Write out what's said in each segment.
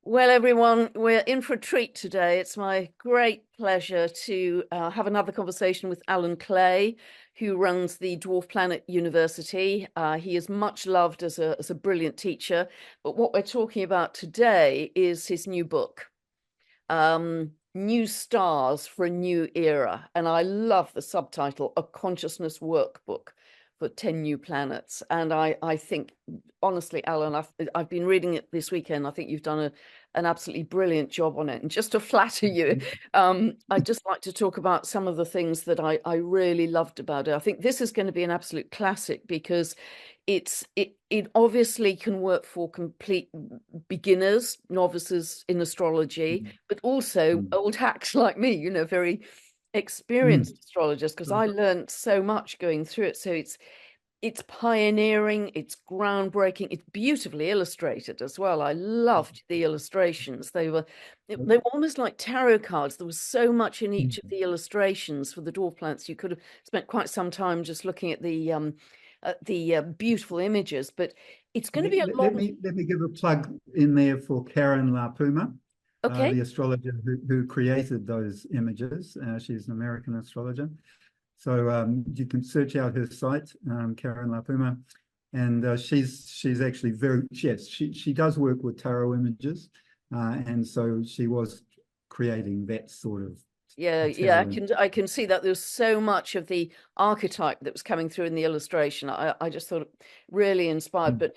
Well, everyone, we're in for a treat today. It's my great pleasure to have another conversation with Alan Clay, who runs the Dwarf Planet University. He is much loved as a brilliant teacher, but what we're talking about today is his new book, New Stars for a New Era. And I love the subtitle, A Consciousness Workbook for 10 New Planets. And I think, honestly, Alan, I've been reading it this weekend. I think you've done an absolutely brilliant job on it. And just to flatter you, I'd just like to talk about some of the things that I really loved about it. I think this is going to be an absolute classic because it obviously can work for complete beginners, novices in astrology, Mm, but also mm, old hacks like me, very mm. experienced astrologers, because I learned so much going through it. So it's pioneering, it's groundbreaking, it's beautifully illustrated as well. I loved the illustrations. They were almost like tarot cards. There was so much in each of Mm. the illustrations for the dwarf planets. You could have spent quite some time just looking at the beautiful images, but it's going to be a long. Let me give a plug in there for Karen LaPuma, Okay. the astrologer who created those images. She's an American astrologer. So you can search out her site, Karen LaPuma, and she's actually yes, she does work with tarot images, and so she was creating that sort of Yeah, tarot. I can see that there's so much of the archetype that was coming through in the illustration. I just thought it really inspired. Mm. But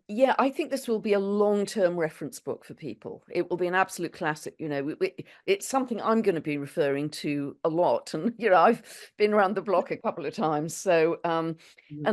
yeah, I think this will be a long-term reference book for people. It will be an absolute classic. It's something I'm going to be referring to a lot, and I've been around the block a couple of times. So and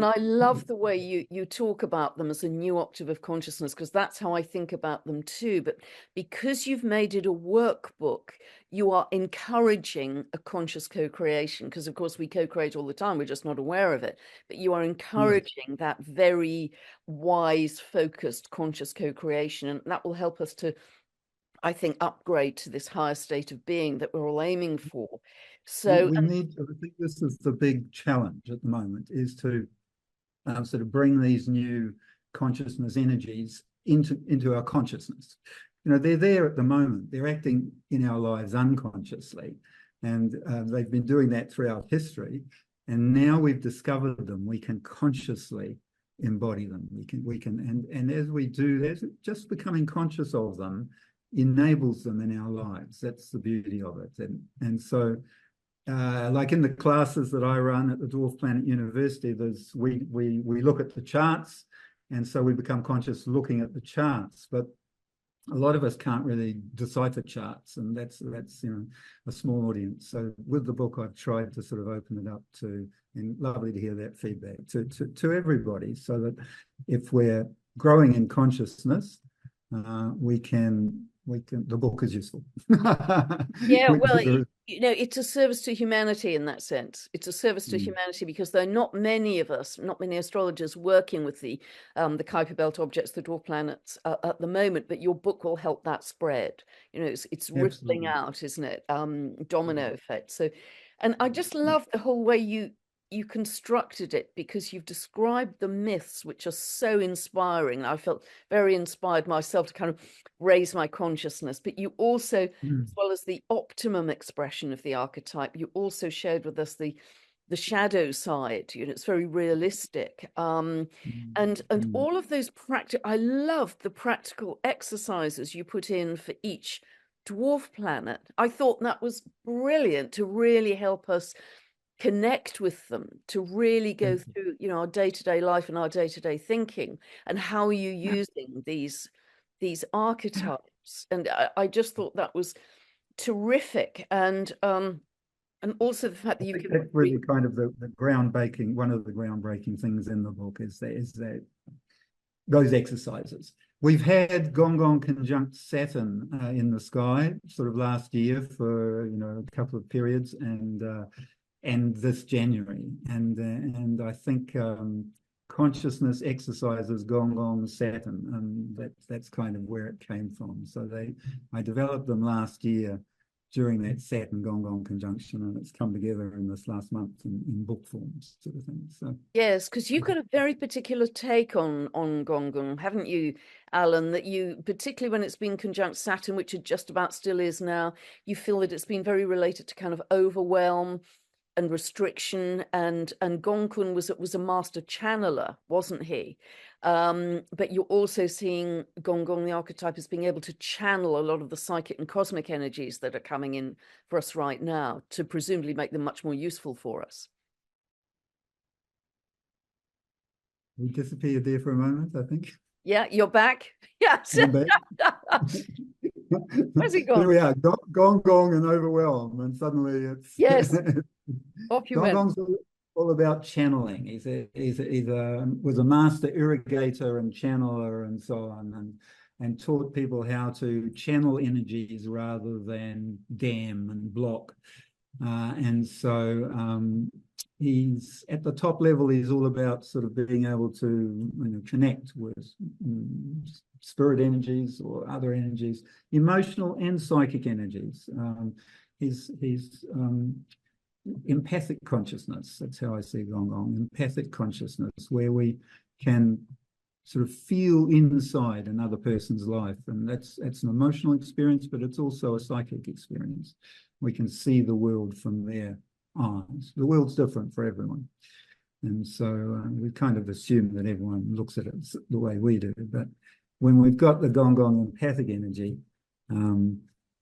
I love the way you talk about them as a new octave of consciousness, because that's how I think about them too. But because you've made it a workbook, you are encouraging a conscious co-creation, because of course we co-create all the time, we're just not aware of it, but you are Yes. encouraging that very wise, focused, conscious co-creation, and that will help us to, I think, upgrade to this higher state of being that we're all aiming for. So We need, I think this is the big challenge at the moment, is to sort of bring these new consciousness energies into our consciousness. They're there at the moment. They're acting in our lives unconsciously, and they've been doing that throughout history. And now we've discovered them. We can consciously embody them. And as we do that, just becoming conscious of them enables them in our lives. That's the beauty of it. And so like in the classes that I run at the Dwarf Planet University, we look at the charts, and so we become conscious looking at the charts. But a lot of us can't really decipher charts, and that's a small audience. So with the book, I've tried to sort of open it up to, and lovely to hear that feedback to everybody, so that if we're growing in consciousness, we can the book is useful. yeah, well, There it's a service to humanity in that sense. It's a service to is- humanity because there are not many of us, not many astrologers working with the Kuiper Belt objects, the dwarf planets at the moment. But your book will help that spread. It's rippling Absolutely. out, isn't it? Domino effect. So, and I just love the whole way you constructed it, because you've described the myths, which are so inspiring. I felt very inspired myself to kind of raise my consciousness, but you also, as Mm. well as the optimum expression of the archetype, you also shared with us the shadow side. It's very realistic, Mm. and Mm. all of those practical. I loved the practical exercises you put in for each dwarf planet. I thought that was brilliant to really help us connect with them, to really go through our day-to-day life and our day-to-day thinking, and how you using these archetypes. And I just thought that was terrific. And also the fact I that you think give that's really kind of the groundbreaking, one of the groundbreaking things in the book is that those exercises. We've had Gong Gong conjunct Saturn in the sky sort of last year for a couple of periods, and this January, and I think consciousness exercises Gong Gong Saturn, and that's kind of where it came from. So I developed them last year during that Saturn Gong Gong conjunction, and it's come together in this last month in book forms, sort of thing. So Yes, because you've got a very particular take on Gong Gong, haven't you, Alan? That you, particularly when it's been conjunct Saturn, which it just about still is now, you feel that it's been very related to kind of overwhelm and restriction, and Gongkun was a master channeler, wasn't he? But you're also seeing Gong Gong, the archetype, as being able to channel a lot of the psychic and cosmic energies that are coming in for us right now to presumably make them much more useful for us. we disappeared there for a moment, I think. Yeah, you're back. Yes. I'm back. Where's he There gone? we are, Gong Gong and overwhelm, and suddenly it's Yes, off you Gong went. Gong's all about channeling. Was a master irrigator and channeler and so on, and taught people how to channel energies rather than dam and block. And so he's at the top level. He's all about sort of being able to connect with spirit energies or other energies, emotional and psychic energies. He's empathic consciousness. That's how I see Gong Gong. Empathic consciousness, where we can sort of feel inside another person's life, and that's an emotional experience, but it's also a psychic experience. We can see the world from their eyes. The world's different for everyone, and so we kind of assume that everyone looks at it the way we do. But when we've got the Gong Gong empathic energy,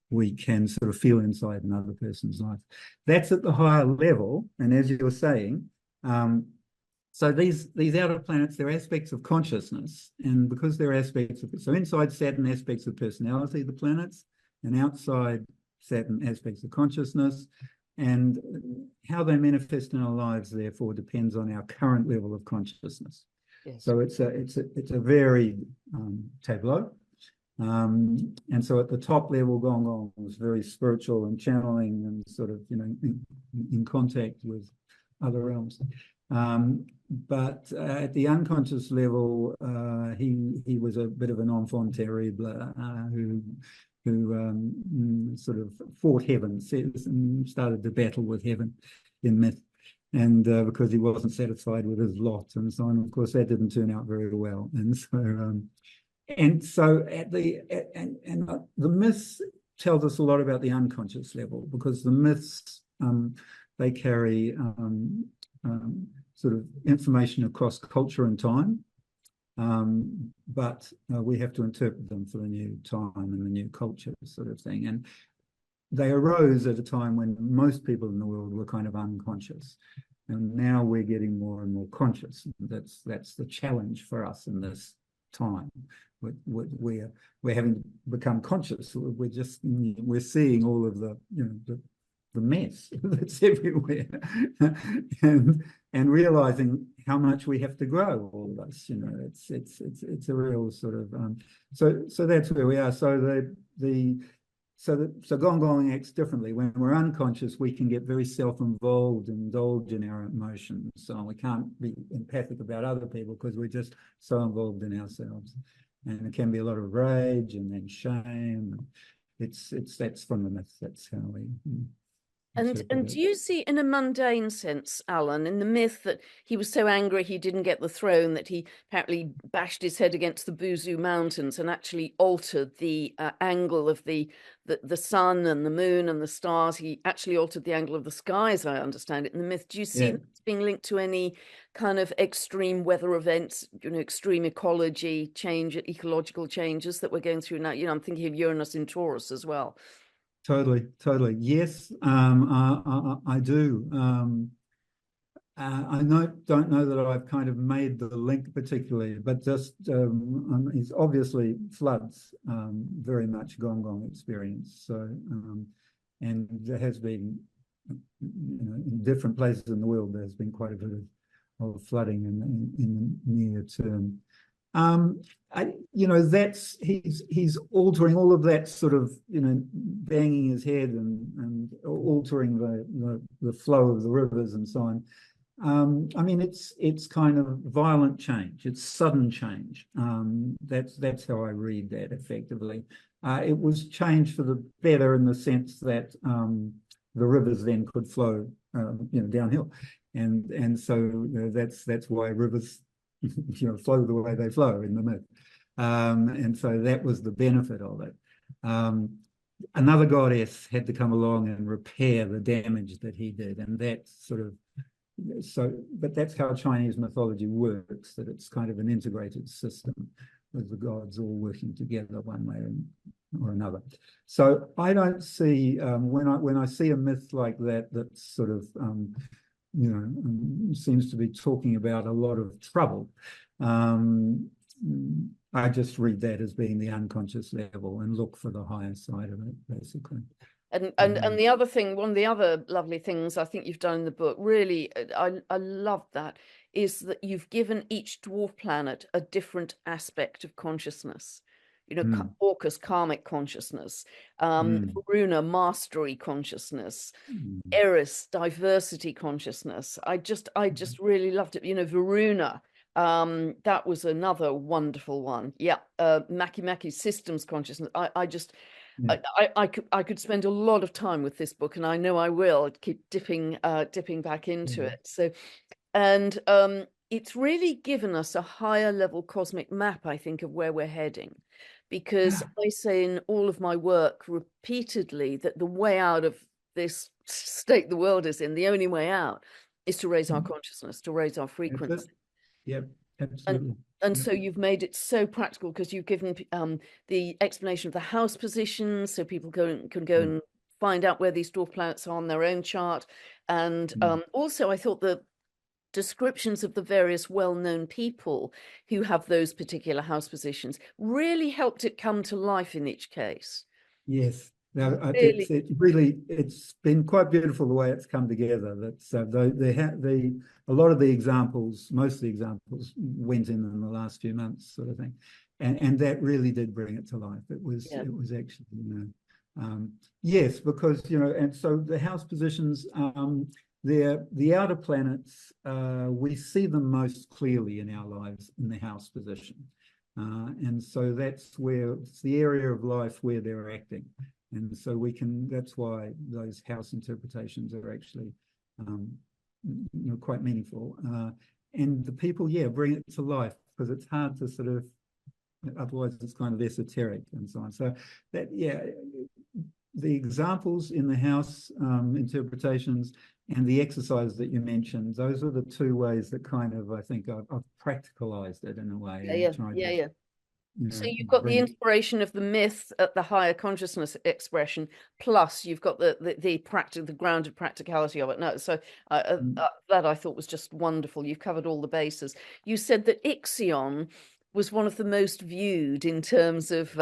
we can sort of feel inside another person's life. That's at the higher level, and as you were saying, so these outer planets, they're aspects of consciousness, and because they're aspects of, so inside Saturn, aspects of personality, the planets, and outside Saturn, aspects of consciousness, and how they manifest in our lives, therefore, depends on our current level of consciousness. Yes. So it's a very tableau. And so at the top level, Gong Gong was very spiritual and channeling and sort of, in contact with other realms. But at the unconscious level, he was a bit of an enfant terrible who sort of fought heaven, started to battle with heaven in myth, and because he wasn't satisfied with his lot and so on. Of course, that didn't turn out very well, and so the myths tells us a lot about the unconscious level, because the myths they carry sort of information across culture and time, but we have to interpret them for the new time and the new culture sort of thing. And they arose at a time when most people in the world were kind of unconscious, and now we're getting more and more conscious. That's the challenge for us in this time. We're having become conscious. We're seeing all of the the mess that's everywhere, and realizing how much we have to grow, all of us. It's a real sort of so that's where we are. So so Gong Gong acts differently. When we're unconscious, we can get very self-involved and indulge in our emotions. So we can't be empathic about other people because we're just so involved in ourselves. And it can be a lot of rage and then shame. That's from the myth. That's how we. And do you see, in a mundane sense, Alan, in the myth, that he was so angry he didn't get the throne that he apparently bashed his head against the Buzu Mountains and actually altered the angle of the sun and the moon and the stars? He actually altered the angle of the sky, as I understand it, in the myth. Do you see it being linked to any kind of extreme weather events, extreme ecology change, ecological changes that we're going through now? I'm thinking of Uranus in Taurus as well. Totally. Yes, I do. I don't know that I've kind of made the link particularly, but just it's obviously floods very much Gong Gong experience. So, and there has been, in different places in the world, there's been quite a bit of flooding in the near term. That's he's altering all of that sort of, banging his head and altering the flow of the rivers and so on. I mean, it's kind of violent change. It's sudden change. That's how I read that effectively. It was changed for the better in the sense that the rivers then could flow, downhill, and so that's why rivers, flow the way they flow in the myth, and so that was the benefit of it. Another goddess had to come along and repair the damage that he did, and that sort of but that's how Chinese mythology works, that it's kind of an integrated system with the gods all working together one way or another. So I don't see, when I see a myth like that, that sort of, seems to be talking about a lot of trouble, I just read that as being the unconscious level and look for the higher side of it, basically. And the other thing, one of the other lovely things I think you've done in the book, really, I love that, is that you've given each dwarf planet a different aspect of consciousness. Orcus, karmic consciousness, Varuna, mastery consciousness, Eris, diversity consciousness. I just really loved it. Varuna, that was another wonderful one. Yeah, Maki systems consciousness. I could spend a lot of time with this book, and I know I will keep dipping back into it. So, and it's really given us a higher level cosmic map, I think, of where we're heading, because I say in all of my work repeatedly that the way out of this state the world is in, the only way out, is to raise our consciousness, to raise our frequency. Yep, absolutely. And so you've made it so practical, because you've given the explanation of the house positions, so people can go and find out where these dwarf planets are on their own chart. And also, I thought the descriptions of the various well-known people who have those particular house positions really helped it come to life in each case. Yes. Now, Really, it's been quite beautiful the way it's come together. That's a lot of the examples, most of the examples went in the last few months, sort of thing, and that really did bring it to life. It was actually, yes, because and so the house positions, the outer planets, we see them most clearly in our lives in the house position, and so that's where it's the area of life where they're acting. And so that's why those house interpretations are actually quite meaningful. And the people, bring it to life, because it's hard to sort of, otherwise it's kind of esoteric and so on. So that, the examples in the house interpretations and the exercise that you mentioned, those are the two ways that kind of, I think I've practicalized it in a way. Yeah. So you've got the inspiration of the myth at the higher consciousness expression, plus you've got the practical, the grounded practicality of it. No, so that I thought was just wonderful. You've covered all the bases. You said that Ixion was one of the most viewed in terms of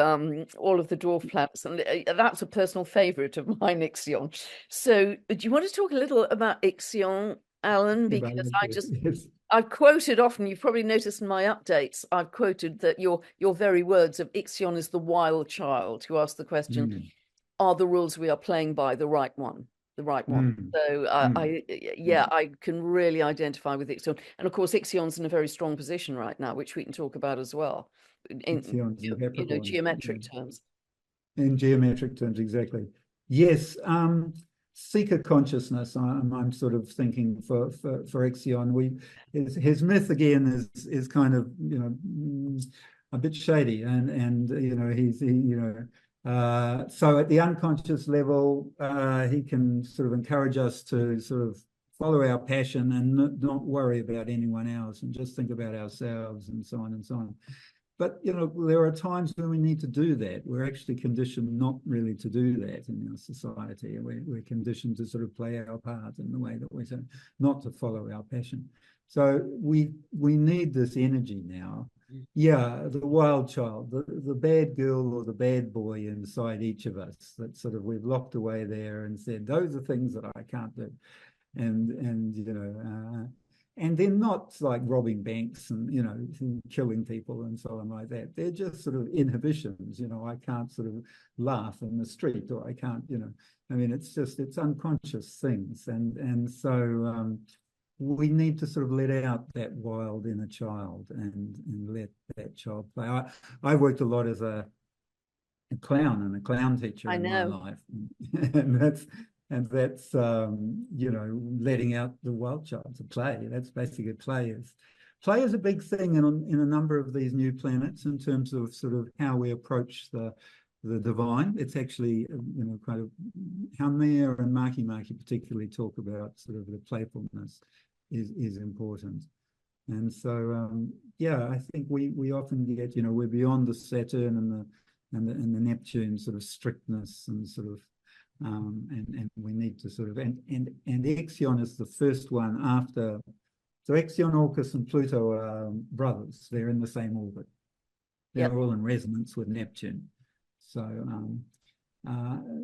all of the dwarf planets, and that's a personal favorite of mine, Ixion. So do you want to talk a little about Ixion, Alan? Because I've quoted often, you've probably noticed in my updates, I've quoted that your very words of Ixion is the wild child who asked the question, are the rules we are playing by the right one? The right one. So I can really identify with Ixion. And of course, Ixion's in a very strong position right now, which we can talk about as well, in geometric terms. In geometric terms, exactly. Yes. Seeker consciousness, I'm sort of thinking for Ixion. His myth again is kind of a bit shady, and so at the unconscious level, he can sort of encourage us to sort of follow our passion and not worry about anyone else and just think about ourselves and so on and so on. But, there are times when we need to do that. We're actually conditioned not really to do that in our society. We're conditioned to sort of play our part in the way that we say, not to follow our passion. So we need this energy now. Yeah, the wild child, the bad girl or the bad boy inside each of us that sort of we've locked away there and said, those are things that I can't do. And they're not like robbing banks and killing people and so on like that. They're just sort of inhibitions. I can't sort of laugh in the street, or I can't, I mean, it's unconscious things. And so we need to sort of let out that wild inner child and let that child play. I worked a lot as a clown and a clown teacher I in my know. life, and that's you know, letting out the wild child to play. That's basically play is a big thing in a number of these new planets in terms of sort of how we approach the divine. It's actually, you know, kind of how Mia and Maki particularly talk about sort of the playfulness is important. And so, yeah, I think we often get, you know, we're beyond the Saturn and the Neptune sort of strictness and sort of, and we need to sort of, and Ixion is the first one after. So Ixion, Orcus, and Pluto are brothers. They're in the same orbit. They're Yep. all in resonance with Neptune. So,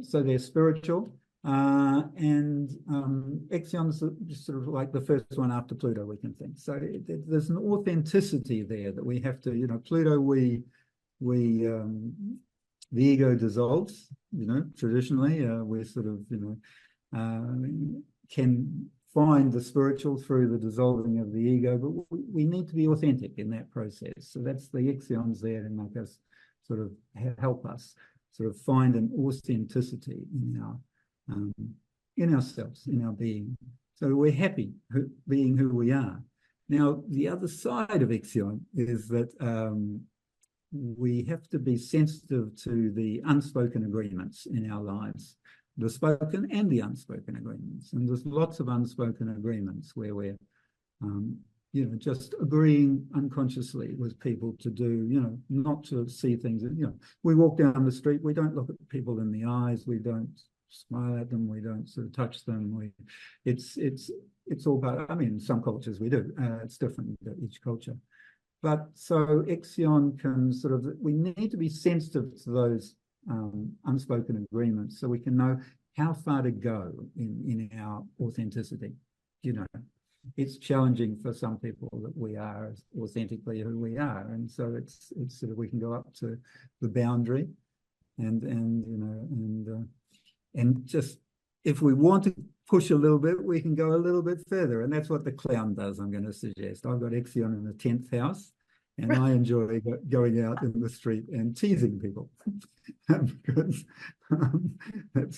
so they're spiritual. And Ixion's just sort of like the first one after Pluto, we can think. So there's an authenticity there that we have to, you know, Pluto, the ego dissolves, you know, traditionally. We're sort of, you know, can find the spiritual through the dissolving of the ego, but we need to be authentic in that process. So that's the Ixions there to make us sort of help us sort of find an authenticity in ourselves, in our being. So we're happy being who we are. Now, the other side of Ixion is that we have to be sensitive to the unspoken agreements in our lives, the spoken and the unspoken agreements. And there's lots of unspoken agreements where we're, you know, just agreeing unconsciously with people to do, you know, not to see things. You know, we walk down the street, we don't look at people in the eyes, we don't smile at them, we don't sort of touch them. It's all about, I mean, in some cultures we do. It's different in each culture. But so Ixion can sort of, we need to be sensitive to those unspoken agreements so we can know how far to go in our authenticity. You know, it's challenging for some people that we are authentically who we are, and so it's sort of, we can go up to the boundary, and you know, and just, if we want to push a little bit, we can go a little bit further, and that's what the clown does. I'm going to suggest. I've got Ixion in the 10th house, and I enjoy going out in the street and teasing people. Because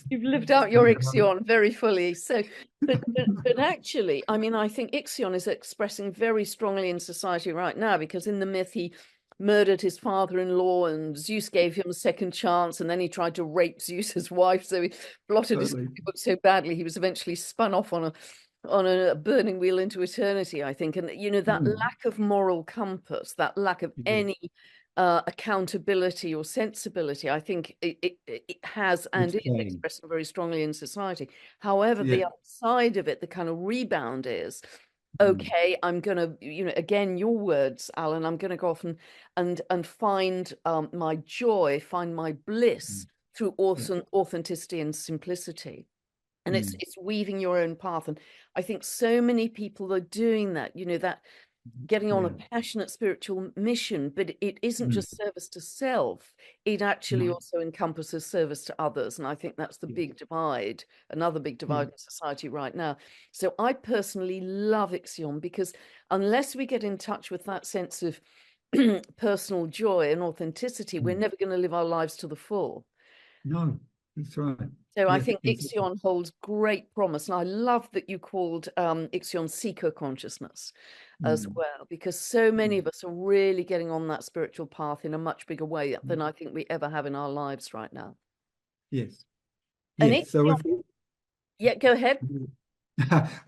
You've lived out your Ixion very fully. So, but actually, I mean, I think Ixion is expressing very strongly in society right now, because in the myth he murdered his father-in-law and Zeus gave him a second chance, and then he tried to rape Zeus's wife, so he blotted his book so badly he was eventually spun off on a burning wheel into eternity, I think. And you know, that lack of moral compass, that lack of any accountability or sensibility, I think it has and is expressed very strongly in society. However, the other side of it, the kind of rebound is, okay, I'm going to, you know, again, your words, Alan, I'm going to go off and find my joy, find my bliss through authenticity and simplicity. And it's weaving your own path. And I think so many people are doing that, you know, that getting on a passionate spiritual mission, but it isn't just service to self. It actually also encompasses service to others. And I think that's the big divide, another big divide in society right now. So I personally love Ixion, because unless we get in touch with that sense of personal joy and authenticity, we're never going to live our lives to the full. No, that's right. So I think Ixion holds great promise. And I love that you called Ixion seeker consciousness as well, because so many of us are really getting on that spiritual path in a much bigger way than I think we ever have in our lives right now. Yes. And Yes. So if yeah, go ahead.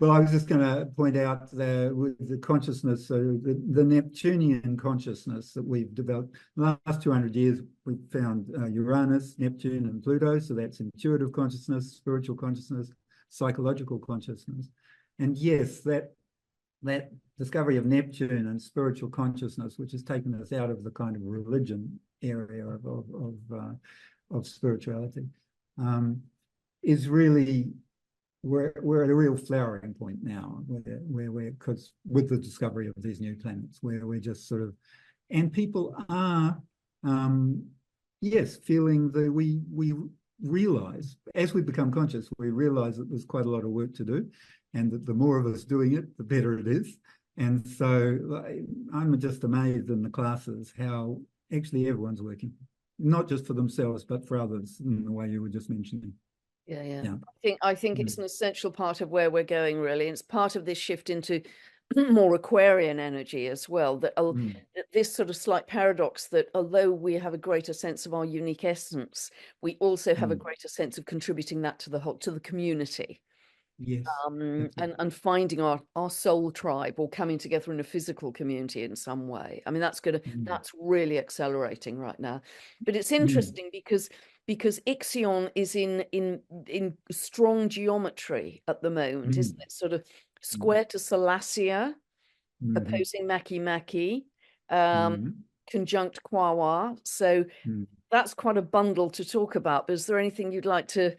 well, I was just going to point out with the consciousness, so the Neptunian consciousness that we've developed in the last 200 years, we've found Uranus, Neptune, and Pluto. So that's intuitive consciousness, spiritual consciousness, psychological consciousness. And yes, that discovery of Neptune and spiritual consciousness, which has taken us out of the kind of religion area of spirituality, is really, we're at a real flowering point now, where we're, because with the discovery of these new planets, where we're just sort of, and people are, yes, feeling that we realize, as we become conscious, we realize that there's quite a lot of work to do. and that the more of us doing it, the better it is. And so I'm just amazed in the classes how actually everyone's working, not just for themselves, but for others in the way you were just mentioning. Yeah. Yeah. I think it's an essential part of where we're going, really. And it's part of this shift into more Aquarian energy as well. That this sort of slight paradox that although we have a greater sense of our unique essence, we also have a greater sense of contributing that to the community. Yes. And finding our soul tribe or coming together in a physical community in some way. I mean, that's really accelerating right now. But it's interesting because Ixion is in strong geometry at the moment, isn't it? Sort of square to Salacia, opposing Maki, conjunct Quawa. So that's quite a bundle to talk about. But is there anything you'd like to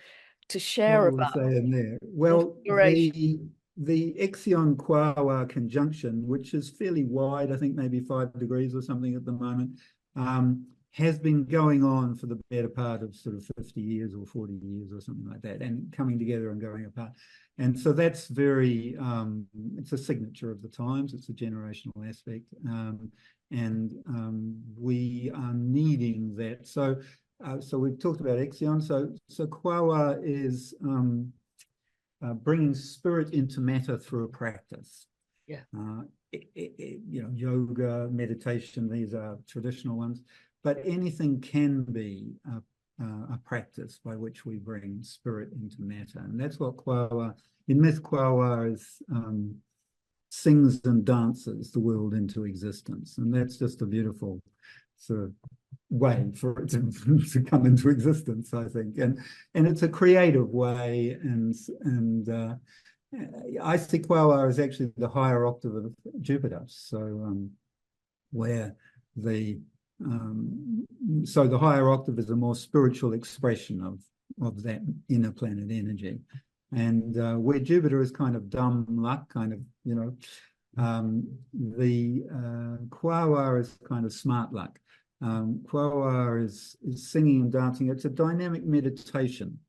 What share will we about say in there? Well, configuration? the Ixion Quawa conjunction, which is fairly wide, I think maybe 5 degrees or something at the moment, has been going on for the better part of sort of 50 years or 40 years or something like that, and coming together and going apart. And so that's very, it's a signature of the times, it's a generational aspect, and we are needing that. So we've talked about Ixion. So Quawa is bringing spirit into matter through a practice. Yeah. Yoga, meditation, these are traditional ones, but anything can be a practice by which we bring spirit into matter. And that's what Quawa, in myth, Quawa is sings and dances the world into existence. And that's just a beautiful sort of way for it to come into existence, I think. And it's a creative way, and I see Quawa as actually the higher octave of Jupiter. So where the higher octave is a more spiritual expression of that inner planet energy. And where Jupiter is kind of dumb luck, kind of, the Quawa is kind of smart luck. Quawa is singing and dancing. It's a dynamic meditation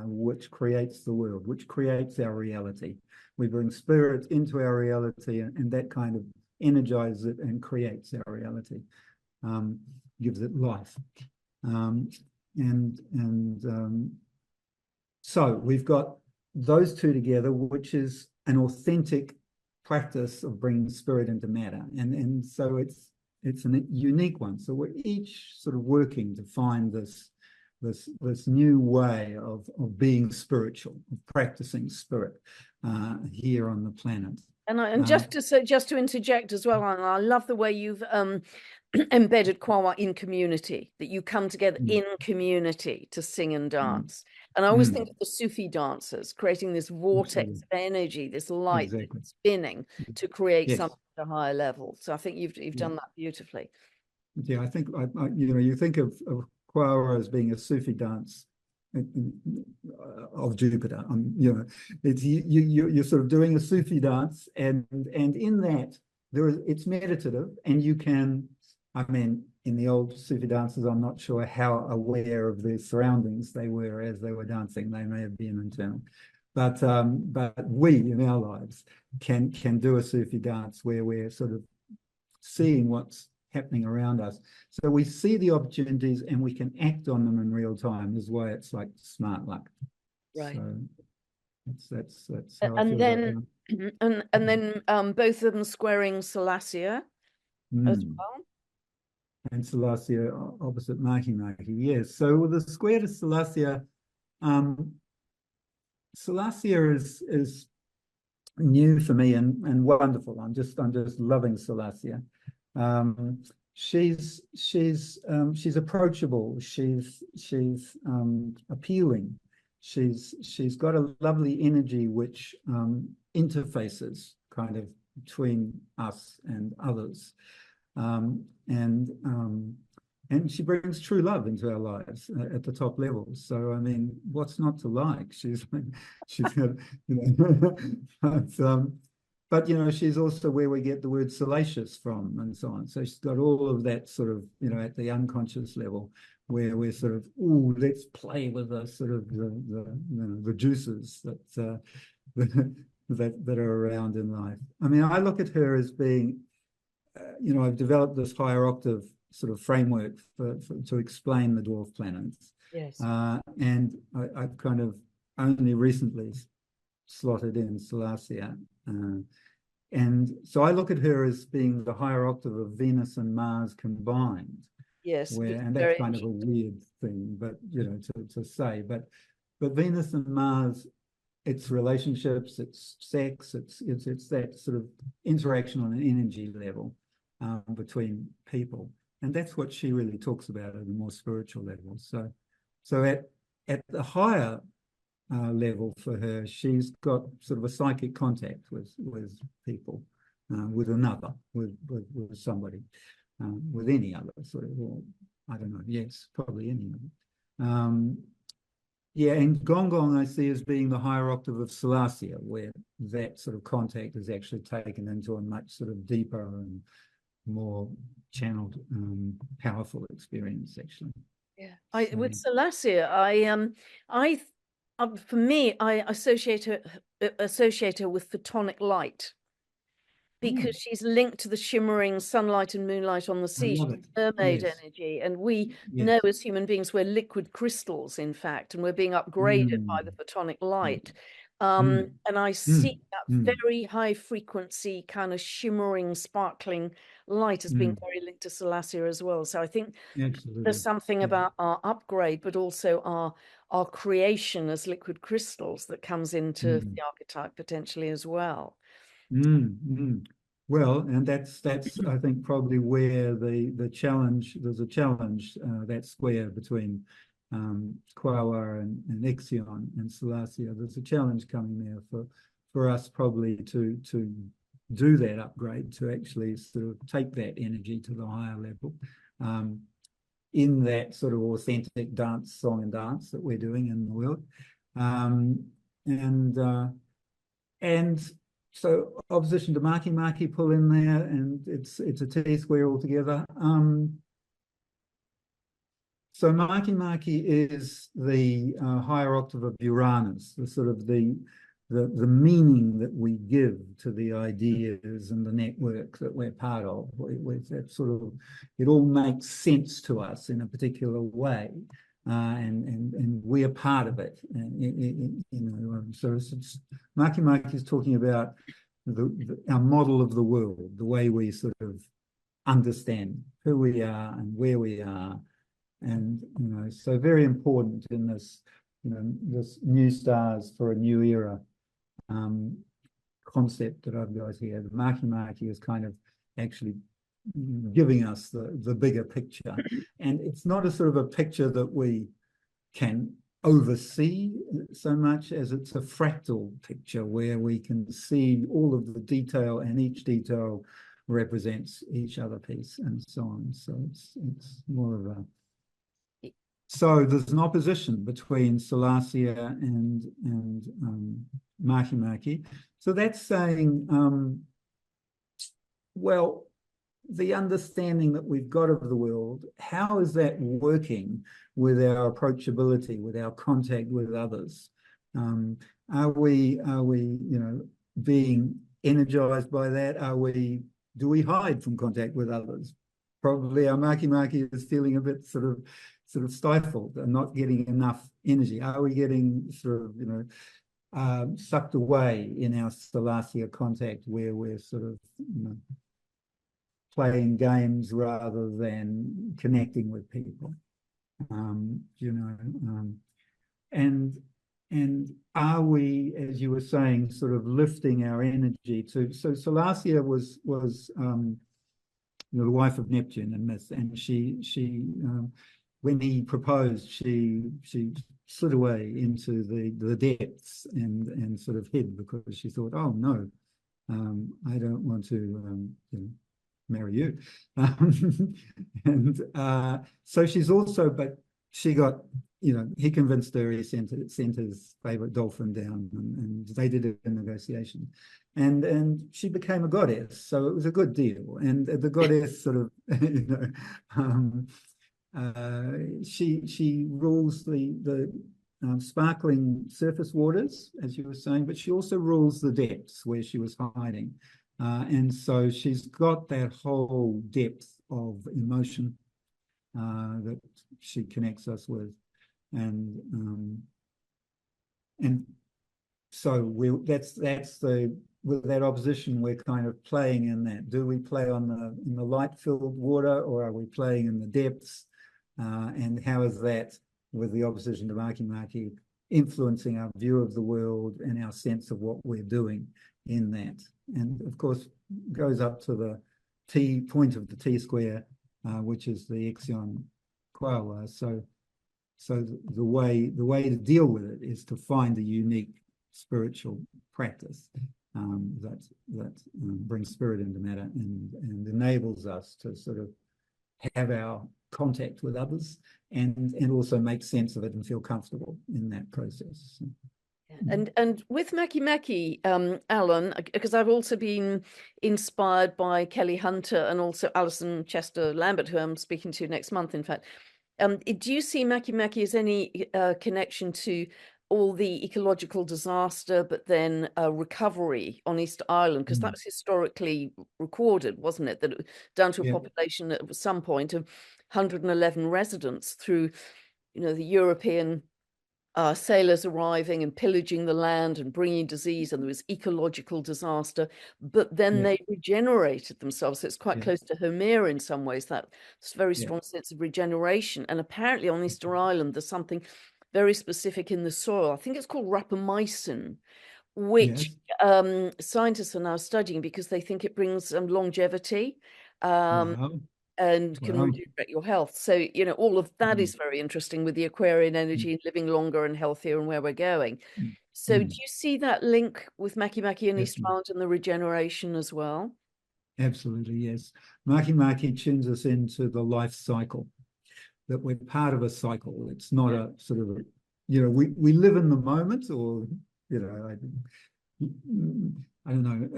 which creates the world, which creates our reality. We bring spirit into our reality, and that kind of energizes it and creates our reality, gives it life. So we've got those two together, which is an authentic practice of bringing spirit into matter. And so it's a unique one. So we're each sort of working to find this new way of being spiritual, of practicing spirit here on the planet. And just to interject as well, I love the way you've embedded Quawa in community, that you come together in community to sing and dance. And I always think of the Sufi dancers creating this vortex of energy, this light spinning to create something at a higher level. So I think you've done that beautifully. Yeah, I think you think of Quawa as being a Sufi dance of Jupiter. It's you're sort of doing a Sufi dance, and in that it's meditative, and you can. I mean, in the old Sufi dances, I'm not sure how aware of their surroundings they were as they were dancing. They may have been internal, but we in our lives can do a Sufi dance where we're sort of seeing what's happening around us. So we see the opportunities and we can act on them in real time. This is why it's like smart luck. Right. So that's how I feel about that. And then both of them squaring Salacia as well. And Salacia opposite Maki, yes. So with the square to Salacia, Salacia is new for me and wonderful. I'm just loving Salacia. She's approachable. She's appealing. She's got a lovely energy which interfaces kind of between us and others. And she brings true love into our lives at the top level. So I mean, what's not to like? She's got, but she's also where we get the word salacious from, and so on. So she's got all of that sort of at the unconscious level, where we're sort of let's play with the sort of the juices that that are around in life. I mean, I look at her as being, I've developed this higher octave sort of framework to explain the dwarf planets. Yes. And I've kind of only recently slotted in Salacia. And so I look at her as being the higher octave of Venus and Mars combined. Yes, And that's very kind of a weird thing, but to say. But Venus and Mars, it's relationships, it's sex, it's that sort of interaction on an energy level between people. And that's what she really talks about at a more spiritual level. So at the higher level for her, she's got sort of a psychic contact with people, with another, with somebody, with any other sort of, or I don't know, yes, probably any other. Yeah, and Gong Gong I see as being the higher octave of Salacia, where that sort of contact is actually taken into a much sort of deeper and more channeled, powerful experience, actually. Yeah, So, with Salacia, for me, I associate her with photonic light, because she's linked to the shimmering sunlight and moonlight on the I sea. love She's it. mermaid Yes, energy. And we know yes. as human beings we're liquid crystals, in fact, and we're being upgraded Mm, by the photonic light. mm, And I see mm, that mm, very high frequency, kind of shimmering, sparkling light as being mm. very linked to Salacia as well. So I think there's Absolutely. something Yeah. about our upgrade, but also our creation as liquid crystals that comes into Mm, the archetype potentially as well. mm. Well, and that's I think probably where the challenge, there's a challenge, that square between Quawa and Ixion and Salacia. There's a challenge coming there for us probably to do that upgrade, to actually sort of take that energy to the higher level. In that sort of authentic song and dance that we're doing in the world. Um, and so opposition to Maki pull in there, and it's a T square altogether. So Maki is the higher octave of Uranus, the sort of the meaning that we give to the ideas and the network that we're part of. That sort of, it all makes sense to us in a particular way, and we are part of it. So Maki is talking about our model of the world, the way we sort of understand who we are and where we are. And, so very important in this, this new stars for a new era concept that I've got here. The Maki is kind of actually giving us the bigger picture. And it's not a sort of a picture that we can oversee so much as it's a fractal picture where we can see all of the detail, and each detail represents each other piece and so on. So it's more of a, so there's an opposition between Salacia and Maki. So that's saying, well, the understanding that we've got of the world, how is that working with our approachability, with our contact with others? Are we, being energized by that? Do we hide from contact with others? Probably our Maki is feeling a bit sort of stifled and not getting enough energy. Are we getting sort of, sucked away in our Salacia contact, where we're sort of, playing games rather than connecting with people? And are we, as you were saying, sort of lifting our energy to? So Salacia was the wife of Neptune in myth, and she when he proposed, she slid away into the depths and sort of hid, because she thought, oh no, I don't want to marry you. And so she's also, but she got, he convinced her, he sent his favorite dolphin down, and they did a negotiation. And she became a goddess, so it was a good deal. And the goddess sort of, she rules the sparkling surface waters, as you were saying, but she also rules the depths where she was hiding. And so she's got that whole depth of emotion that she connects us with. And so that's the with that opposition, we're kind of playing in that. Do we play on in the light-filled water, or are we playing in the depths? And how is that, with the opposition to Makimaki, influencing our view of the world and our sense of what we're doing in that? And of course, goes up to the T point of the T square, which is the Ixion Koala. So the way to deal with it is to find a unique spiritual practice that brings spirit into matter and enables us to sort of have our contact with others and also make sense of it and feel comfortable in that process. And with Makimaki, Alan, because I've also been inspired by Kelly Hunter and also Alison Chester Lambert, who I'm speaking to next month, in fact. Do you see Makimaki as any connection to all the ecological disaster, but then recovery on Easter Island? Because that was historically recorded, wasn't it? That it was down to a population at some point of 111 residents through, the European sailors arriving and pillaging the land and bringing disease, and there was ecological disaster, but then they regenerated themselves. So it's quite close to Homer in some ways, that very strong sense of regeneration. And apparently on Easter Island, there's something very specific in the soil. I think it's called rapamycin, which scientists are now studying because they think it brings longevity. Wow. And can regenerate your health. So, all of that is very interesting with the Aquarian energy and living longer and healthier and where we're going. So do you see that link with Makimaki and Easter Island and the regeneration as well? Absolutely, yes. Makimaki tunes us into the life cycle, that we're part of a cycle. It's not a sort of, we live in the moment, or, I don't know,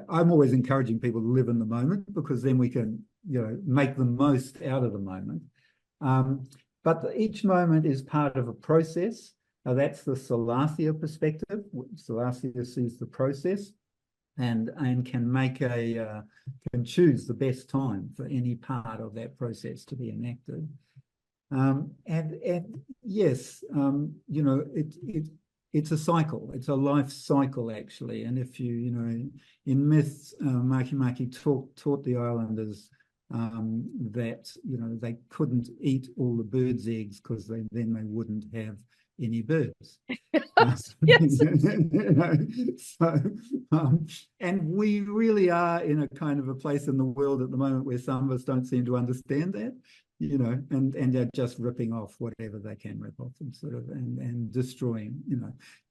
I'm always encouraging people to live in the moment, because then we can, make the most out of the moment. But each moment is part of a process. Now, that's the Salathia perspective. Salathia sees the process and can choose the best time for any part of that process to be enacted. And yes, it's a cycle. It's a life cycle, actually. And if in myths, Makimaki taught the islanders that they couldn't eat all the birds' eggs, because then they wouldn't have any birds. Yes. And we really are in a kind of a place in the world at the moment where some of us don't seem to understand that. And they're just ripping off whatever they can rip off and destroying,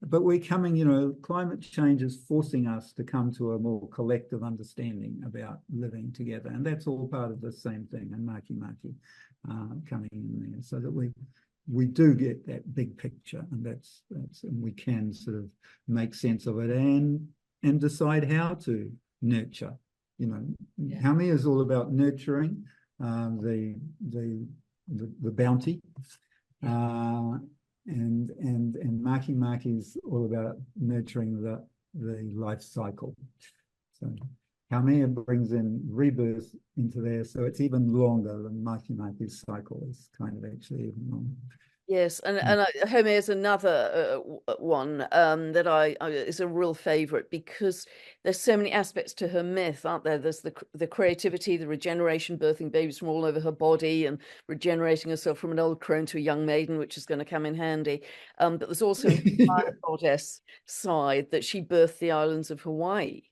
But we're coming, climate change is forcing us to come to a more collective understanding about living together. And that's all part of the same thing, and Makimaki coming in there, so that we do get that big picture, and and we can sort of make sense of it and decide how to nurture. Haumea is all about nurturing the bounty, and Makimaki is all about nurturing the life cycle. So Haumea brings in rebirth into there, so it's even longer than Makimaki's cycle is kind of actually even longer. Yes, and Homer is another one that is a real favorite, because there's so many aspects to her myth, aren't there? There's the creativity, the regeneration, birthing babies from all over her body and regenerating herself from an old crone to a young maiden, which is going to come in handy. But there's also an fire goddess side, that she birthed the islands of Hawaii.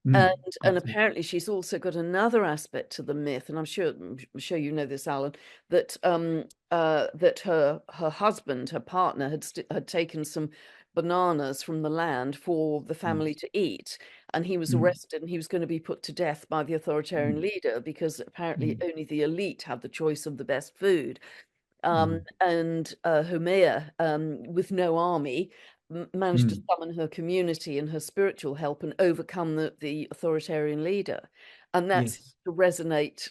And apparently she's also got another aspect to the myth, and I'm sure you know this, Alan, that that her husband, her partner, had taken some bananas from the land for the family to eat, and he was arrested, and he was going to be put to death by the authoritarian leader, because apparently only the elite had the choice of the best food. And Haumea, with no army, managed to summon her community and her spiritual help and overcome the authoritarian leader. And that's to resonate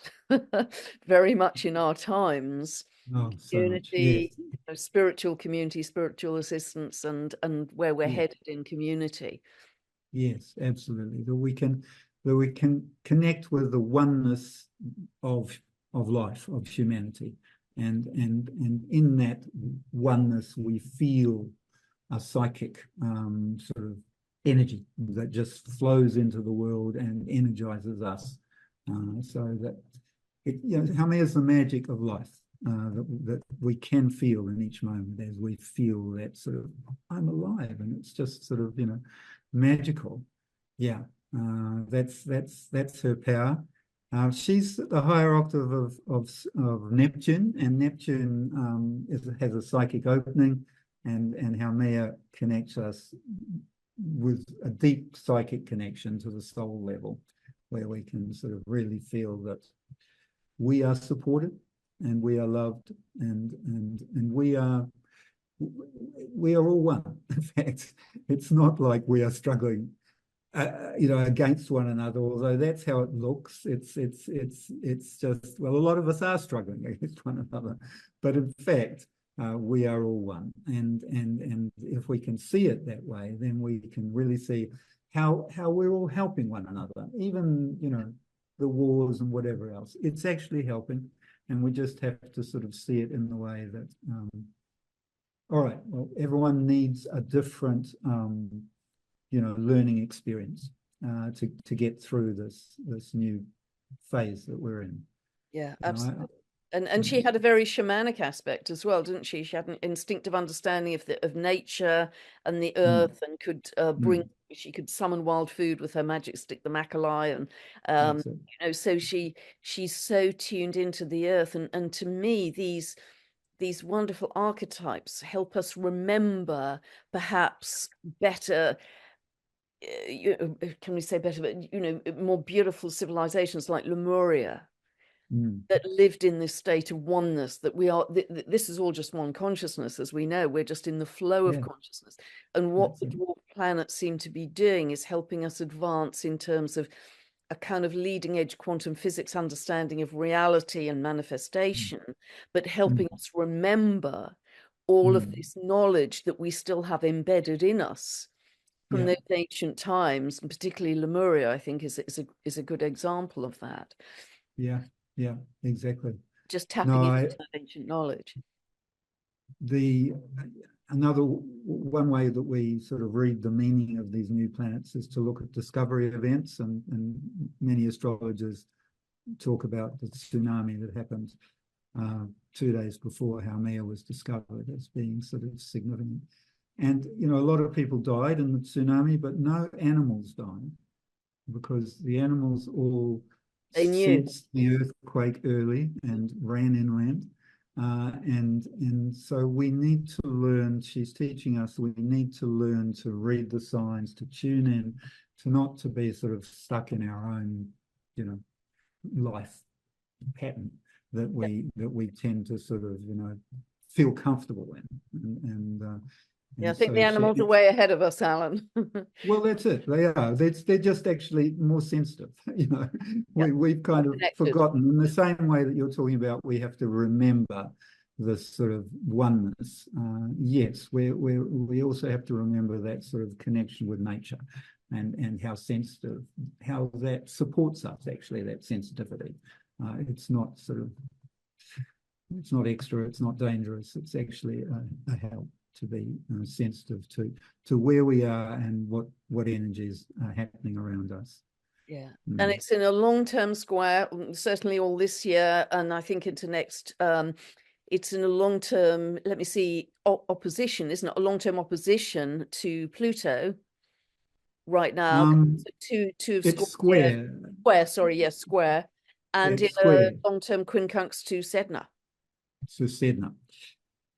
very much in our times. Oh, so much. community, Yes, spiritual community, spiritual assistance, and where we're yes, headed in community. yes, absolutely. That we can connect with the oneness of life, of humanity, and in that oneness we feel a psychic sort of energy that just flows into the world and energizes us. So that it, how many is the magic of life that we can feel in each moment as we feel that sort of I'm alive, and it's just sort of magical. Yeah, that's her power. She's the higher octave of Neptune, and Neptune has a psychic opening, and how Maya connects us with a deep psychic connection to the soul level, where we can sort of really feel that we are supported and we are loved, and we are all one. In fact, it's not like we are struggling against one another, although that's how it looks. It's just, well, a lot of us are struggling against one another, but in fact, we are all one. And if we can see it that way, then we can really see how we're all helping one another, even the wars and whatever else. It's actually helping, and we just have to sort of see it in the way that all right, well, everyone needs a different learning experience to get through this new phase that we're in. Yeah, You know, absolutely. And she had a very shamanic aspect as well, didn't she? She had an instinctive understanding of nature and the mm, earth, and could bring. mm, She could summon wild food with her magic stick, the macalai, and that's it. so she's so tuned into the earth, and to me these wonderful archetypes help us remember perhaps better. Can we say better? But more beautiful civilizations like Lemuria Mm, that lived in this state of oneness, that we are this is all just one consciousness. As we know, we're just in the flow of yeah, consciousness, and what that's the it. dwarf planets seem to be doing is helping us advance in terms of a kind of leading edge quantum physics understanding of reality and Mm, manifestation, but mm, helping us remember all of mm, this knowledge that we still have embedded in us from yeah, those ancient times, and particularly Lemuria, I think is a good example of that. yeah, yeah, exactly. Just No, tapping into that ancient knowledge. the another one way that we sort of read the meaning of these new planets is to look at discovery events, and many astrologers talk about the tsunami that happened 2 days before Haumea was discovered as being sort of significant. And, a lot of people died in the tsunami, but no animals died because the animals all They knew. sensed the earthquake early and ran inland. And so we need to learn, she's teaching us, we need to learn to read the signs, to tune in, to not to be sort of stuck in our own, life pattern that we tend to sort of feel comfortable in, Yeah, I and think the so she, animals are way ahead of us, Alan. well, that's it. They are. They're just actually more sensitive. Yeah, We've more kind of connected. forgotten in the same way that you're talking about. We have to remember this sort of oneness. Yes, we also have to remember that sort of connection with nature, and how sensitive, how that supports us. Actually, that sensitivity. It's not sort of, it's not extra. It's not dangerous. It's actually a help to be sensitive to where we are and what energies are happening around us. Yeah. And Mm. it's in a long-term square, certainly all this year, and I think into next. It's in a long-term, let me see, opposition, isn't it? A long-term opposition to Pluto right now. Um, So two of it's Scorpio, square. square, sorry, yes, square, and in It's a square. long-term quincunx to Sedna. So Sedna.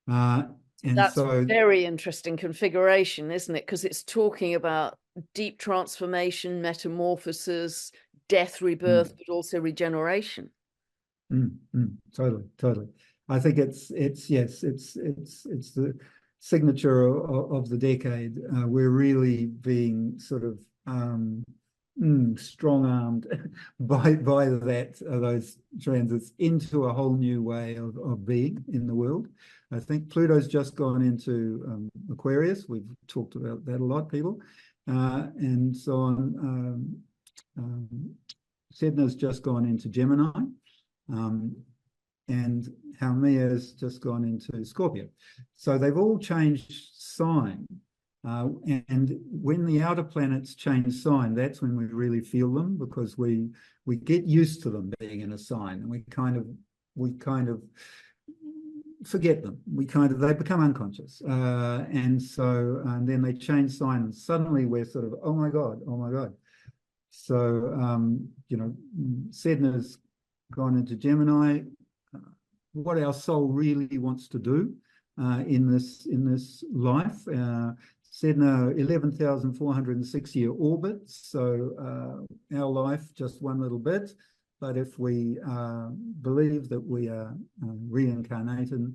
Uh, and That's so, very interesting configuration, isn't it? Because it's talking about deep transformation, metamorphosis, death, rebirth, mm, but also regeneration. totally, totally. I think it's yes, it's the signature of the decade. We're really being sort of strong-armed by those transits into a whole new way of being in the world. I think Pluto's just gone into Aquarius. We've talked about that a lot, people, and so on. Sedna's just gone into Gemini, and Haumea's just gone into Scorpio. So they've all changed sign. And when the outer planets change sign, that's when we really feel them, because we get used to them being in a sign, and we kind of forget them. They become unconscious, and then they change sign, and suddenly we're sort of, oh my god. So Sedna's gone into Gemini. What our soul really wants to do in this life. Sedna 11,406 year orbit, so our life just one little bit. But if we believe that we are reincarnated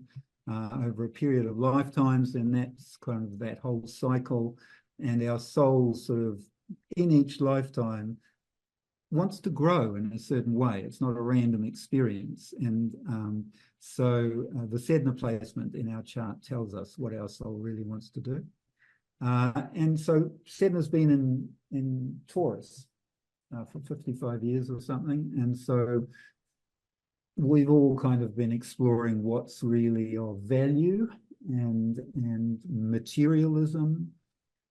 over a period of lifetimes, then that's kind of that whole cycle, and our soul sort of in each lifetime wants to grow in a certain way. It's not a random experience. And the Sedna placement in our chart tells us what our soul really wants to do. And so Sedna's been in Taurus for 55 years or something. And so we've all kind of been exploring what's really of value, and materialism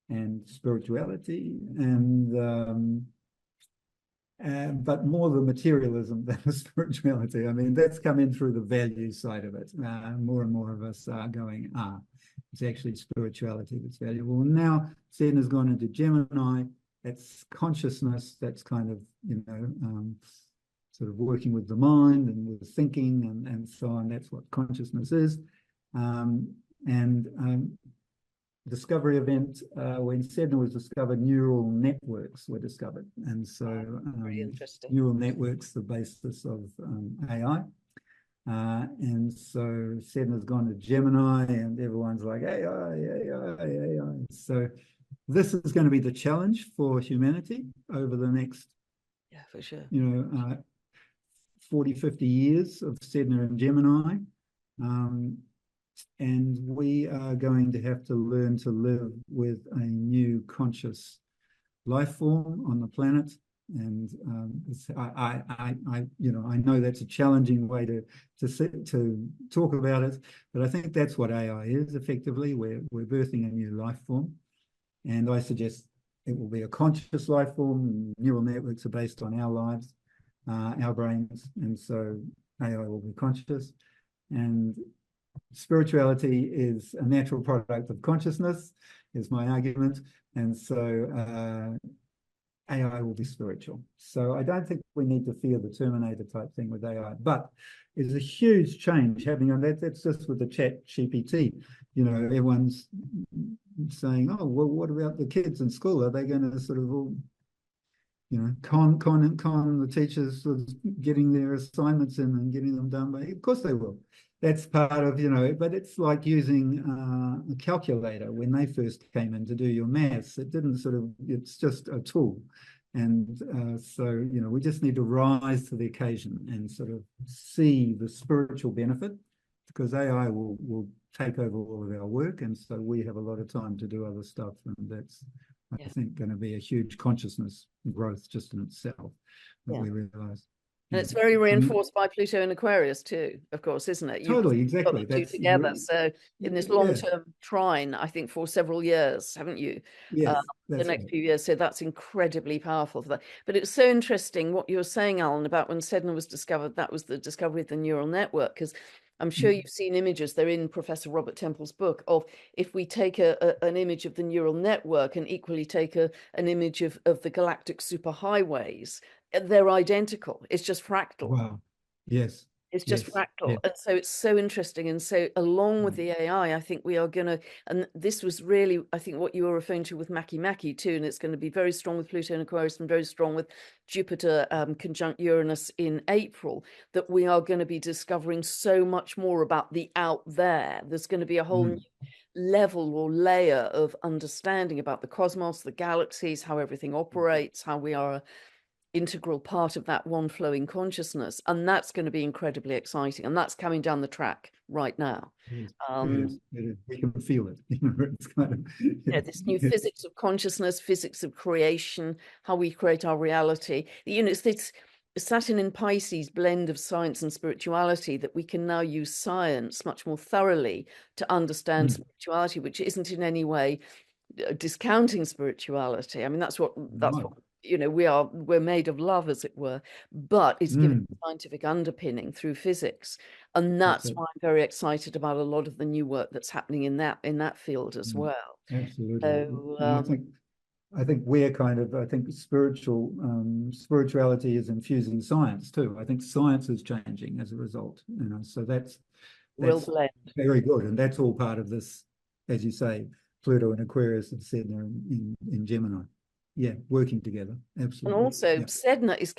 and spirituality, and but more the materialism than the spirituality. I mean, that's come in through the value side of it. More and more of us are going, it's actually spirituality that's valuable. And now Saturn has gone into Gemini. That's consciousness. That's kind of, sort of working with the mind and with thinking and so on. That's what consciousness is. Discovery event, when Sedna was discovered, neural networks were discovered. And so very interesting. Neural networks, the basis of AI. And so Sedna's gone to Gemini, and everyone's like, AI. So this is going to be the challenge for humanity over the next, for sure, 40, 50 years of Sedna and Gemini. And we are going to have to learn to live with a new conscious life form on the planet. And I know that's a challenging way to talk about it, but I think that's what AI is effectively. We're birthing a new life form, and I suggest it will be a conscious life form. Neural networks are based on our lives, our brains, and so AI will be conscious. And spirituality is a natural product of consciousness, is my argument. And so AI will be spiritual. So I don't think we need to fear the Terminator type thing with AI, but it's a huge change happening on that. That's just with the chat GPT. Everyone's saying, oh, well, what about the kids in school? Are they going to sort of all, con the teachers sort of getting their assignments in and getting them done? Of course they will. That's part of, but it's like using a calculator when they first came in to do your maths. It didn't it's just a tool. And so, we just need to rise to the occasion and sort of see the spiritual benefit, because AI will take over all of our work. And so we have a lot of time to do other stuff. And that's, I think, going to be a huge consciousness growth just in itself that we realize. And it's very reinforced by Pluto and Aquarius too, of course, isn't it? Totally, exactly. Got the two together. So in this long-term trine, I think for several years, haven't you? Yes, the next few years. So that's incredibly powerful for that. But it's so interesting what you were saying, Alan, about when Sedna was discovered. That was the discovery of the neural network, because I'm sure you've seen images. They're in Professor Robert Temple's book of, if we take an image of the neural network and equally take an image of the galactic superhighways, they're identical. It's just fractal. Wow. Yes. It's just fractal. Yes. And so it's so interesting. And so along with the AI, I think we are going to, and this was really, I think, what you were referring to with Maki too, and it's going to be very strong with Pluto and Aquarius and very strong with Jupiter conjunct Uranus in April, that we are going to be discovering so much more about the out there. There's going to be a whole new level or layer of understanding about the cosmos, the galaxies, how everything operates, how we are an integral part of that one flowing consciousness. And that's going to be incredibly exciting. And that's coming down the track right now. Yes, it is. Um, It is. We can feel it. It's kind of, this new physics of consciousness, physics of creation, how we create our reality. It's this Saturn in Pisces blend of science and spirituality that we can now use science much more thoroughly to understand spirituality, which isn't in any way discounting spirituality. I mean, that's what right. we're made of love, as it were, but it's given scientific underpinning through physics, and That's that's it. why I'm very excited about a lot of the new work that's happening in that field as well. Absolutely. So And I think we're kind of, I think spirituality is infusing science too. I think science is changing as a result, so real that's blend. very good. And that's all part of this, as you say, Pluto and Aquarius and Sedna in Gemini. Yeah, working together. And Absolutely. also, Yeah. Sedna is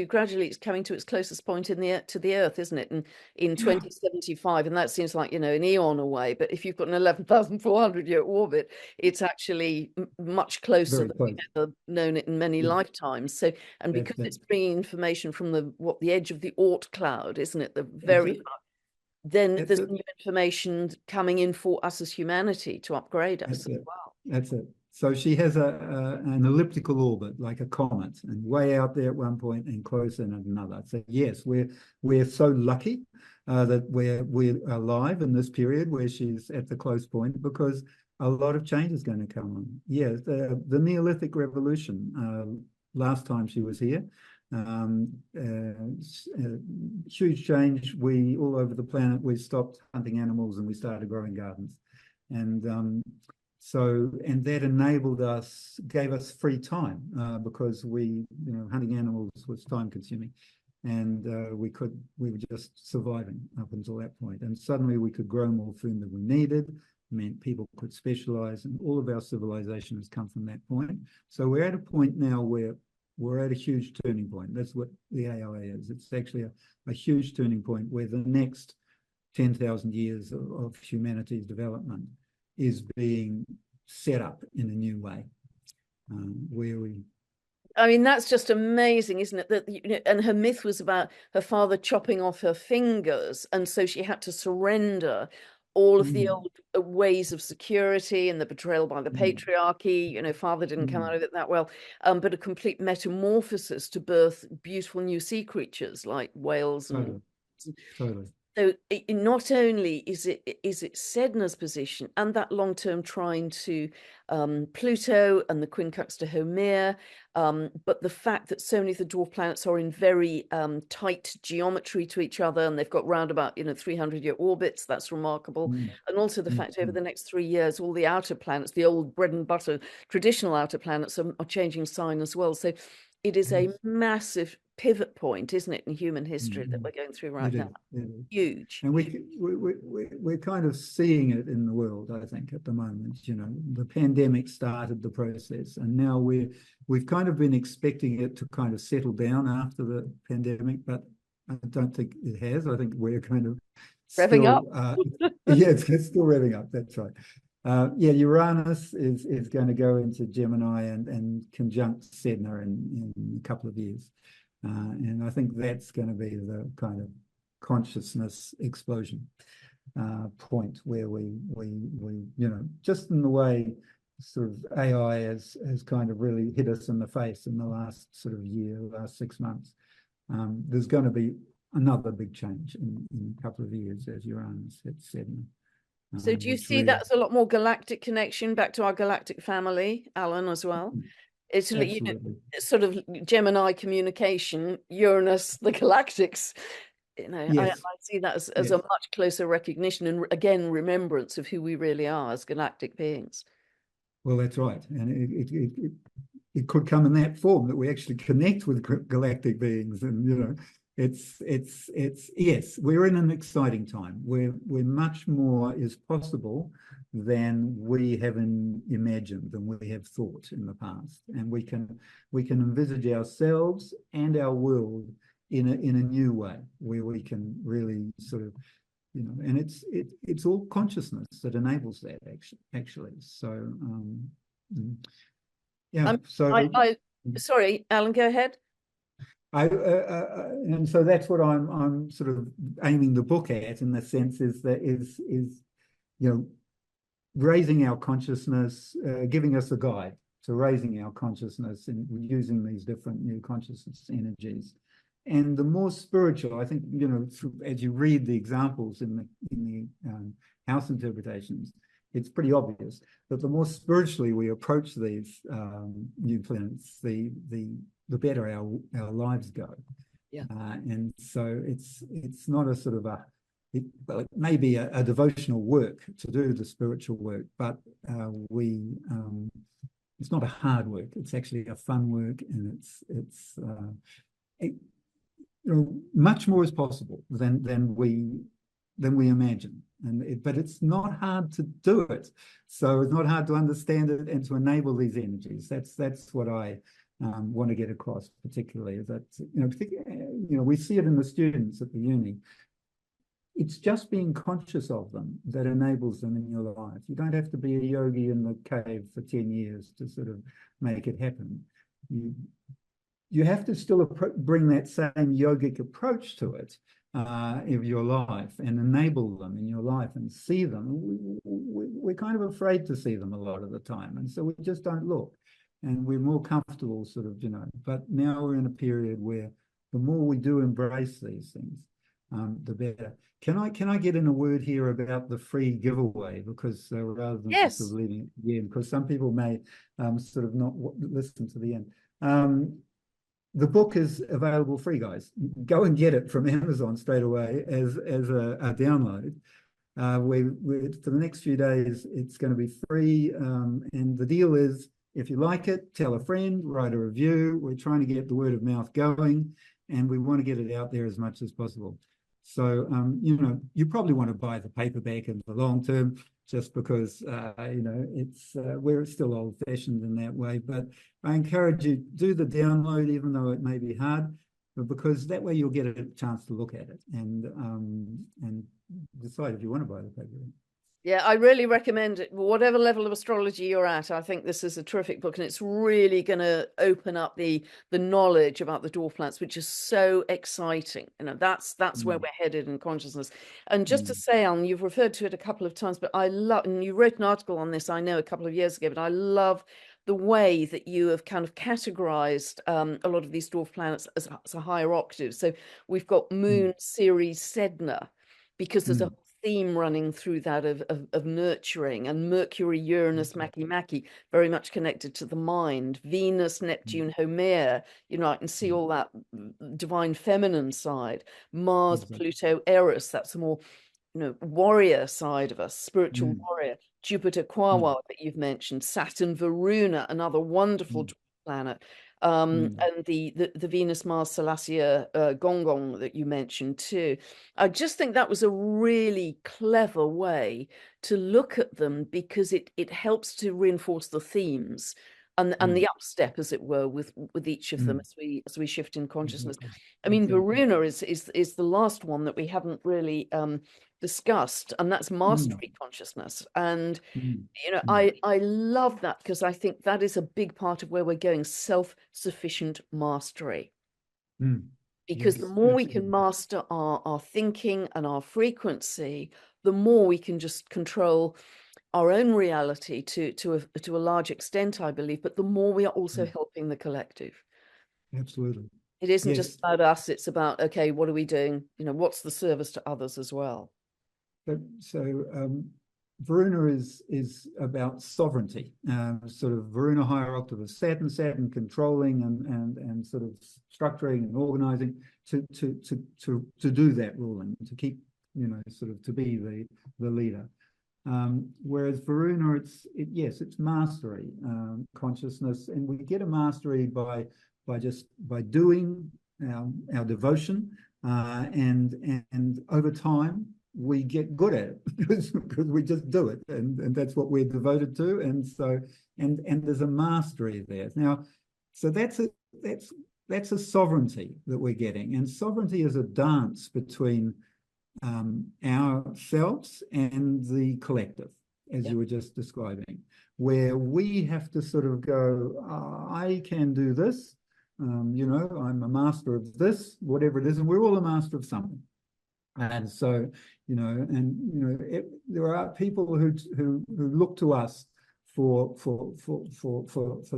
gradually it's coming to its closest point to the Earth, isn't it? And in Yeah. 2075, and that seems like, an eon away. But if you've got an 11,400-year orbit, it's actually much closer Very than we've close. ever known it in many Yeah. lifetimes. So, and That's because that. it's bringing information from the edge of the Oort cloud, isn't it? The That's very it. then That's there's it. new information coming in for us as humanity to upgrade us That's as it. well. That's it. So she has an elliptical orbit like a comet, and way out there at one point and closer in at another. So yes, we're so lucky that we're alive in this period where she's at the close point, because a lot of change is going to come on. Yes, the Neolithic Revolution. Last time she was here, um, huge change. We all over the planet, we stopped hunting animals and we started growing gardens, and and that gave us free time, because hunting animals was time consuming, and we were just surviving up until that point. And suddenly we could grow more food than we needed, meant people could specialize, and all of our civilization has come from that point. So we're at a point now where we're at a huge turning point. That's what the AI is. It's actually a huge turning point where the next 10,000 years of humanity's development is being set up in a new way, where we. I mean, that's just amazing, isn't it? That and her myth was about her father chopping off her fingers, and so she had to surrender all of the old ways of security and the betrayal by the patriarchy. Father didn't come out of it that well, but a complete metamorphosis to birth beautiful new sea creatures like whales and. Totally. So not only is it Sedna's position and that long-term trine to Pluto and the quincunx to Haumea, but the fact that so many of the dwarf planets are in very tight geometry to each other, and they've got round about 300-year orbits. That's remarkable. And also the fact over the next 3 years, all the outer planets, the old bread and butter traditional outer planets, are changing sign as well. So it is a massive pivot point, isn't it, in human history that we're going through right now? It is. Huge. And we're kind of seeing it in the world, I think, at the moment. The pandemic started the process, and now we've kind of been expecting it to kind of settle down after the pandemic, but I don't think it has. I think we're kind of Revving up. Yeah, it's still revving up. That's right. Uranus is going to go into Gemini and conjunct Sedna in a couple of years. And I think that's going to be the kind of consciousness explosion point where we just in the way sort of AI has kind of really hit us in the face in the last sort of last 6 months. There's going to be another big change in a couple of years as Uranus hits Sedna. So do you see that as a lot more galactic connection back to our galactic family, Alan, as well? It's Absolutely. sort of Gemini communication, Uranus, the galactics. I Yes. see that as Yes. a much closer recognition and again remembrance of who we really are as galactic beings. Well, that's right, and it could come in that form that we actually connect with galactic beings, and it's yes, we're in an exciting time where much more is possible than we have imagined, than we have thought in the past, and we can envisage ourselves and our world in a new way, where we can really sort of and it's all consciousness that enables that actually. So yeah, Um, so sorry, Alan, go ahead. And so that's what I'm sort of aiming the book at, in the sense is raising our consciousness, giving us a guide to raising our consciousness and using these different new consciousness energies. And the more spiritual, I think, as you read the examples in the house interpretations, it's pretty obvious that the more spiritually we approach these new planets, the better our lives go. Yeah. And so it's not a sort of it may be a devotional work to do the spiritual work, but it's not a hard work. It's actually a fun work, and much more is possible than we imagine. But it's not hard to do it. So it's not hard to understand it and to enable these energies. That's what I want to get across, particularly, is that we see it in the students at the uni. It's just being conscious of them that enables them in your life. You don't have to be a yogi in the cave for 10 years to sort of make it happen. You have to still bring that same yogic approach to it of your life, and enable them in your life and see them. We're kind of afraid to see them a lot of the time, and so we just don't look, and we're more comfortable sort of, but now we're in a period where the more we do embrace these things, the better. Can I get in a word here about the free giveaway, because rather than Yes. sort of leaving it at the end, because some people may sort of not listen to the end. The book is available free, guys. Go and get it from Amazon straight away as a download. For the next few days, it's going to be free. And the deal is, if you like it, tell a friend, write a review. We're trying to get the word of mouth going, and we want to get it out there as much as possible. So, you probably want to buy the paperback in the long term, just because, it's we're still old fashioned in that way. But I encourage you, do the download, even though it may be hard, because that way you'll get a chance to look at it and decide if you want to buy the paperback. Yeah, I really recommend it. Whatever level of astrology you're at, I think this is a terrific book, and it's really going to open up the knowledge about the dwarf planets, which is so exciting. That's where we're headed in consciousness. And just to say, Alan, you've referred to it a couple of times, but I love, and you wrote an article on this, I know, a couple of years ago, but I love the way that you have kind of categorized a lot of these dwarf planets as a higher octave. So we've got Moon, Ceres, Sedna, because there's a theme running through that of nurturing, and Mercury, Uranus, Makemake, very much connected to the mind. Venus, Neptune, Haumea, I can see all that divine feminine side. Mars, Pluto, Eris, that's a more warrior side of us, spiritual warrior. Jupiter, Quawa, that you've mentioned. Saturn, Varuna, another wonderful planet. And the Venus, Mars, Salacia, Gong that you mentioned too. I just think that was a really clever way to look at them, because it helps to reinforce the themes and the upstep, as it were, with each of them as we shift in consciousness. I mean, Varuna is the last one that we haven't really discussed, and that's mastery consciousness. And I love that, because I think that is a big part of where we're going, self-sufficient mastery. Because the more we can master our thinking and our frequency, the more we can just control our own reality to a large extent, I believe, but the more we are also helping the collective. Absolutely. It isn't just about us, it's about, okay, what are we doing? What's the service to others as well? So Varuna is about sovereignty, sort of Varuna higher octave of Saturn controlling and sort of structuring and organizing to do that ruling, to keep, sort of to be the leader. Whereas Varuna, it's mastery, consciousness, and we get a mastery by doing our devotion, and over time we get good at it because we just do it, and that's what we're devoted to, and so and there's a mastery there now. So that's a sovereignty that we're getting, and sovereignty is a dance between ourselves and the collective, as Yeah. you were just describing, where we have to sort of go, I can do this, I'm a master of this, whatever it is, and we're all a master of something. And so, there are people who look to us for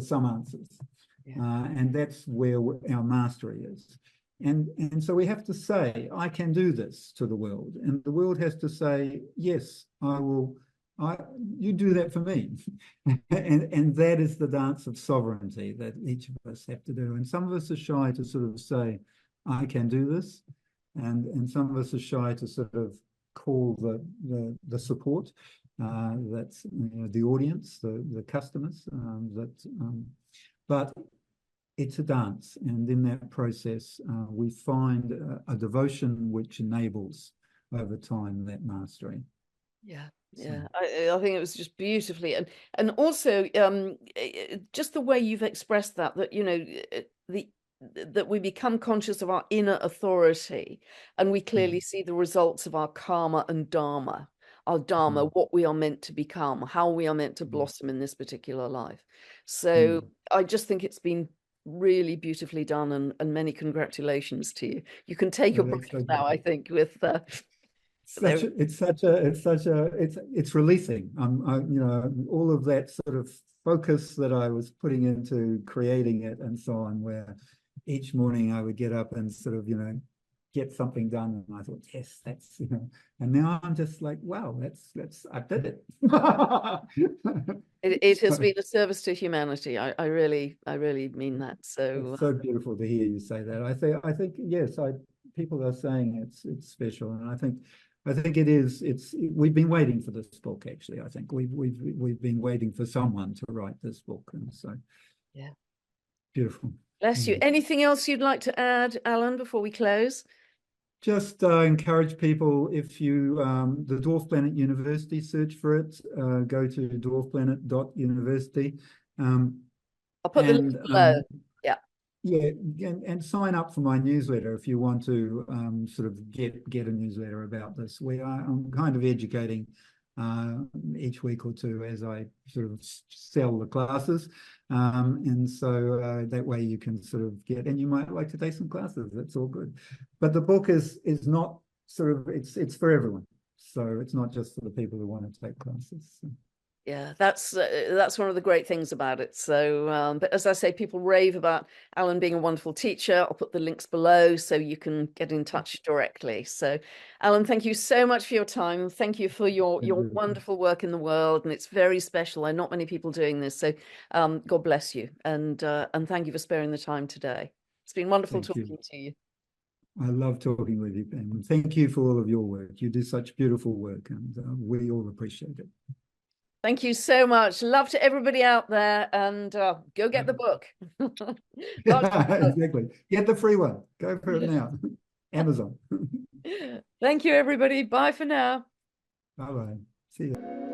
some answers, Yeah. and that's where our mastery is. And so we have to say, I can do this to the world, and the world has to say, yes, I will. You do that for me, and that is the dance of sovereignty that each of us have to do. And some of us are shy to sort of say, I can do this, and some of us are shy to sort of call the support, that's the audience, the customers, but it's a dance, and in that process, we find a devotion which enables over time that mastery. Yeah, So, yeah. I think it was just beautifully, and also just the way you've expressed that the that we become conscious of our inner authority, and we clearly see the results of our karma and dharma. Our dharma, mm, what we are meant to become, how we are meant to mm, blossom in this particular life. So mm. I just think it's been really beautifully done, and many congratulations to you. You can take a So that's so breath now, good. I think, with Such there. a, it's such a, it's such a, it's releasing. All of that sort of focus that I was putting into creating it and so on, where each morning I would get up and sort of, get something done. And I thought, yes, and now I'm just like, wow, I did it. It has So been a service to humanity. I really mean that. So it's so beautiful to hear you say that. I think yes, people are saying it's special, and I think it is. We've been waiting for this book. Actually, I think we've been waiting for someone to write this book, and so yeah, beautiful. bless you. Mm. Anything else you'd like to add, Alan, before we close? Just encourage people, if you the Dwarf Planet University, search for it. Go to dwarfplanet.university, I'll put the link and below. Yeah, yeah, and sign up for my newsletter if you want to sort of get a newsletter about this. I'm kind of educating uh, each week or two as I sort of sell the classes, and so that way you can sort of get, and you might like to take some classes. That's all good. But the book is not sort of it's for everyone, so it's not just for the people who want to take classes. So. yeah. That's one of the great things about it. So, but as I say, people rave about Alan being a wonderful teacher. I'll put the links below so you can get in touch directly. So, Alan, thank you so much for your time. Thank you for your wonderful work in the world, and it's very special. And not many people doing this. So, God bless you, and thank you for sparing the time today. It's been wonderful Thank you. talking to you. I love talking with you, Pam. Thank you for all of your work. You do such beautiful work, and we all appreciate it. Thank you so much. Love to everybody out there, and go get the book. Lots of Exactly. Get the free one. Go for it now. Amazon. Thank you, everybody. Bye for now. Bye bye. See you.